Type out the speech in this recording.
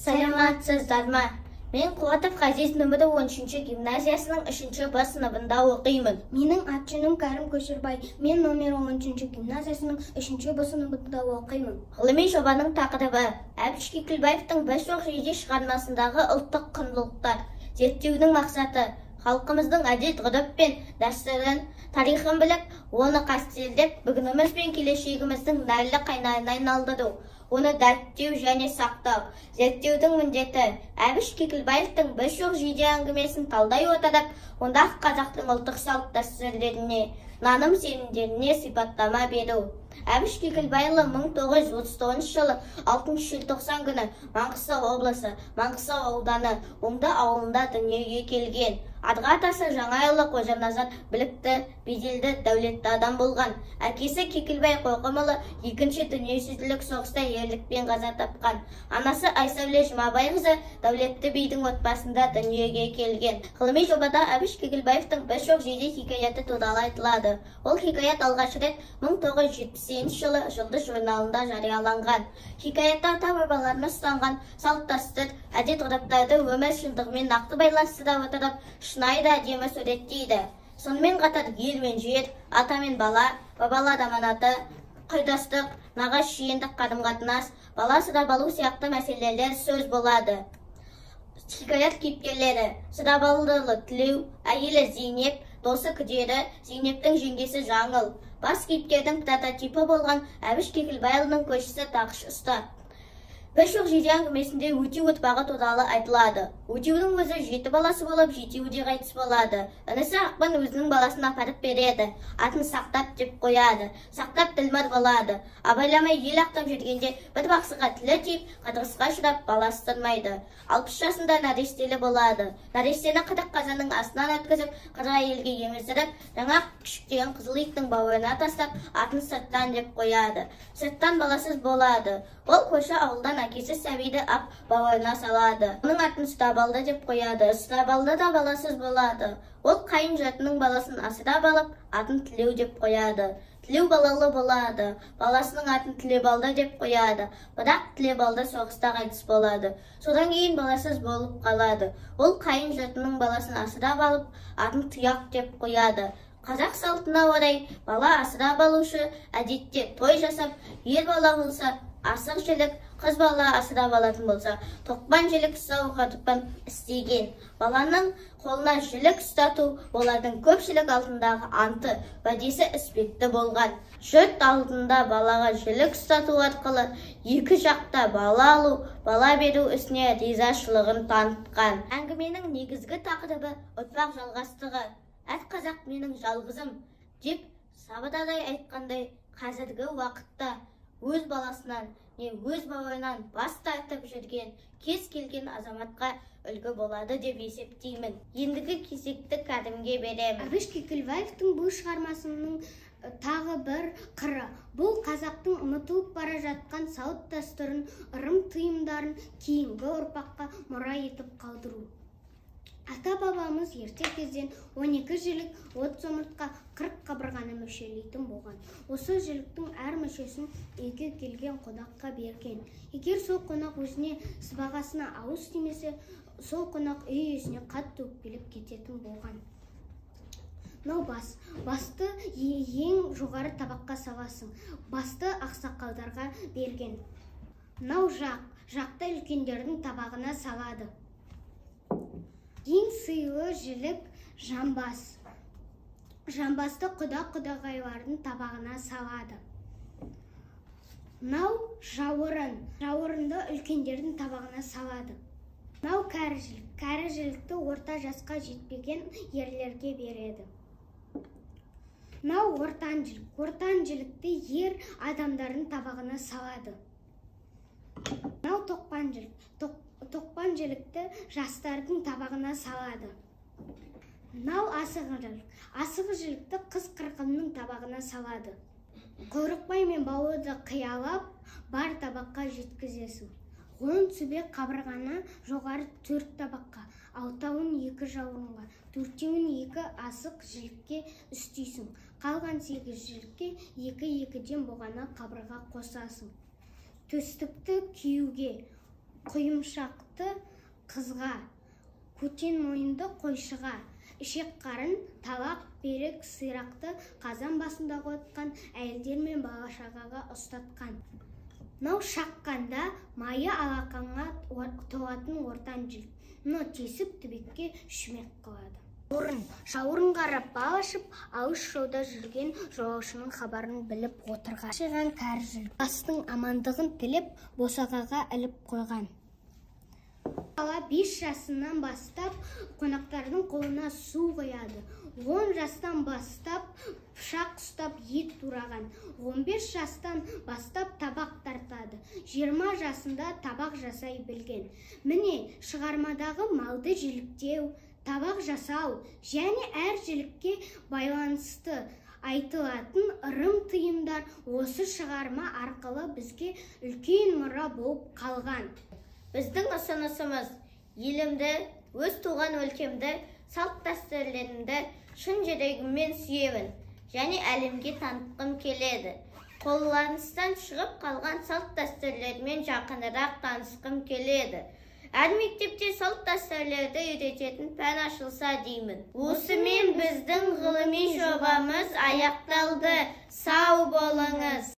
Саламатсыздар ма? Мен Қуатов Ғазиз нөмірі 13-ші гимназиясының 3-ші Б сыныбында оқимын. Менің аты-жөнім Кәрім Көшербай. Мен номер 13-ші гимназиясының 3-ші Б сыныбында оқимын. Ғылыми жобаның тақырыбы Әбіш Кекілбаевтың «Бес оқ жейде» шығармасындағы ұлттық құндылықтар. Зерттеудің мақсаты халқымыздың әдет-ғұрып пен дәстүрін, тарихын біліп, оны қастерлеп, бүгініміз бен келешегіміздің нәрлі қайнарына айналдыру. Оны дәріптеу және сақтау. Зерттеудің міндеті Әбіш Кекілбаевтың «Бес оқ жейде» әңгімесін талдай отырып, ондағы қазақтың ұлттық салт дәстүрлеріне, наным сенімдеріне сипаттама беру. Әбіш Кекілбайұлы 1939 жылы 6 желтоқсан күні Маңғыстау облысы, Маңғыстау ауданы Оңды ауылында дүниеге келген. Адға атасы Жаңайұлы Қожаназар білікті, беделді, дәулетті адам болған. Әкесі Кекілбай Қоқымұлы екінші дүниежүзілік соғыста ерлікпен қаза тапқан. Анасы Айсәуле Жұмабайқызы дәулетті бидің отбасында дүниеге келген. Ғылыми жобада Әбіш Кекілбаевтың «Бес оқ жейде» хикаяты туралы айтылады. Ол хикаят алғаш рет 1970 жылы Жұлдыз журналында жарияланған. Хикаятта ата-бабаларымыз ұстанған салт-дәстүр, әдет-ғұрыптарды өмір шындығымен нақты байланыстыра отырып, шынайы да әдемі суреттейді. Сонымен қатар ел мен жер, ата мен бала, бабалар аманаты, құрдастық, нағаш-жиендік қарым-қатынас, бала асырап алу сияқты мәселелер сөз болады. Хикаят кейіпкерлері Сырабалдылы Тілеу, әйелі Зейнеп, досы Күдері, Зейнептің жеңгесі Жаңыл. Бас кейіпкердің прототипі болған Әбіш Кекілбайұлының көршісі Тақыш Ұста. «Бес оқ жейде» әңгімесінде Өтеу отбағы туралы айтылады. Өтеудің өзі 7 баласы болып, 7-еуде қайтыс болады. Інісі Ақпан өзінің баласын апарып береді. Атын Сақтап деп қояды. Сақтап Ділмар болады. Абайламай ел ақтап жүргенде бір бақсыға тілі тиіп, қадырғысқа ұшырап, баласы тұрмайды. 60 жасында нәрестелі болады. Нәрестені қырық қазанның астынан өткізіп, қырға елге еміздіріп, жаңа күшіктеген қызыл иттің бауырына тастап, атын Сырттан деп қояды. Сырттан баласыз болады. Ол көрші ауылдан әкесі Сәбиді ап бауырына салады. Оның атын Ұстабалды деп қояды. Ұстабалды да баласыз болады. Ол қайын жұртының баласын асырап алып, атын Тілеу деп қояды. Тілеу балалы болады. Баласының атын Тілебалды деп қояды. Бірақ Тілебалды соғыста қайтыс болады. Содан кейін баласыз болып қалады. Ол қайын жұртының баласын асырап алып, атын Тұяқ деп қояды. Қазақ салтына орай бала асырап алушы әдетте той жасап, ер бала болса асық жілік, қыз бала асырап алатын болса, тоқпан жілік ұстауға тұқпан істеген. Баланың қолына жілік ұстату олардың көпшілік алдындағы анты, уәдесі іспетті болған. Жұрт алдында балаға жілік ұстату арқылы екі жақта бала алу, бала беру ісіне ризашылығын танытқан. Әңгіменің негізгі тақырыбы ұрпақ жалғастығы. Әр қазақ менің жалғызым деп сабадай айтқандай, қазіргі уақытта өз баласынан не өз бауырынан бас тартып жүрген кез келген азаматқа үлгі болады деп есептеймін. Ендігі кезекті Кәрімге беремін. Әбіш Кекілбаевтың бұл шығармасының тағы бір қыры. Бұл қазақтың ұмытылып бара жатқан салт дәстүрін, ырым-тыйымдарын кейінгі ұрпаққа мұра етіп қалдыру. Ата-бабамыз ерте кезден 12 жілік, 30 омыртқа, 40 қабырғаны мөлшерлейтін болған. Осы жіліктің әр мүшесін үйге келген қонаққа берген. Егер сол қонақ өзіне сыбағасына ауыз тимесе, сол қонақ үй иесіне қатты өкпелеп кететін болған. Мынау басты ең жоғары табаққа саласың. Басты ақсақалдарға берген. Мынау жақты үлкендердің табағына салады. Ең сыйлы жілік жамбас. Жамбасты құда-құдағайлардың табағына салады. Мынау жауырын. Жауырынды үлкендердің табағына салады. Мынау кәрі жілік. Кәрі жілікті орта жасқа жетпеген ерлерге береді. Мынау ортан жілік. Ортан жілікті ер адамдардың табағына салады. Мынау тоқпан жілік. Тоқпан жілікті жастардың табағына салады. Мынау асығы жілік. Асығы жілікті қыз қырқынның табағына салады. Құйрықбай мен бауырды қиялап, бар табаққа жеткізесің. Он сүбек қабырғаны жоғары 4 табаққа, 6-ауын 2 жауырынға, 4-еуін 2 асық жілікке үстейсің. Қалған 8 жілікке 2-2-ден болғаны қабырға қосасың. Төстікті киюге құйымшақты қызға, көтен мойынды қойшыға, ішек қарын, табақ, берек, сирақты қазан басында қойытқан әйелдер мен бала-шағаға ұстатқан. Мынау шаққанда майы алақанға тоғатын ортан жілік. Мынау тесіп түбекке шүмек қылады. Жауырын қарап бал ашып, алыс жолда жүрген жолаушының хабарын біліп отырған. Шыған кәрі жілік. Бастың амандығын тілеп, босағаға іліп қойған. Бала 5 жасынан бастап қонақтардың қолына су құяды. 10 жастан бастап пышақ ұстап ет тураған. 15 жастан бастап табақ тартады. 20 жасында табақ жасай білген. Міне шығармадағы малды жіліктеу, табақ жасау және әр жілікке байланысты айтылатын ырым-тыйымдар осы шығарма арқылы бізге үлкен мұра болып қалған. Біздің ұсынысымыз елімді, өз туған өлкемді, салт дәстүрлерімді шын жүрегіммен сүйемін және әлемге танытқым келеді. Қолданыстан шығып қалған салт дәстүрлермен жақынырақ танысқым келеді. Әр мектепте салт дәстүрлерді үйрететін пән ашылса деймін. Осымен біздің ғылыми жобамыз аяқталды. Сау болыңыз.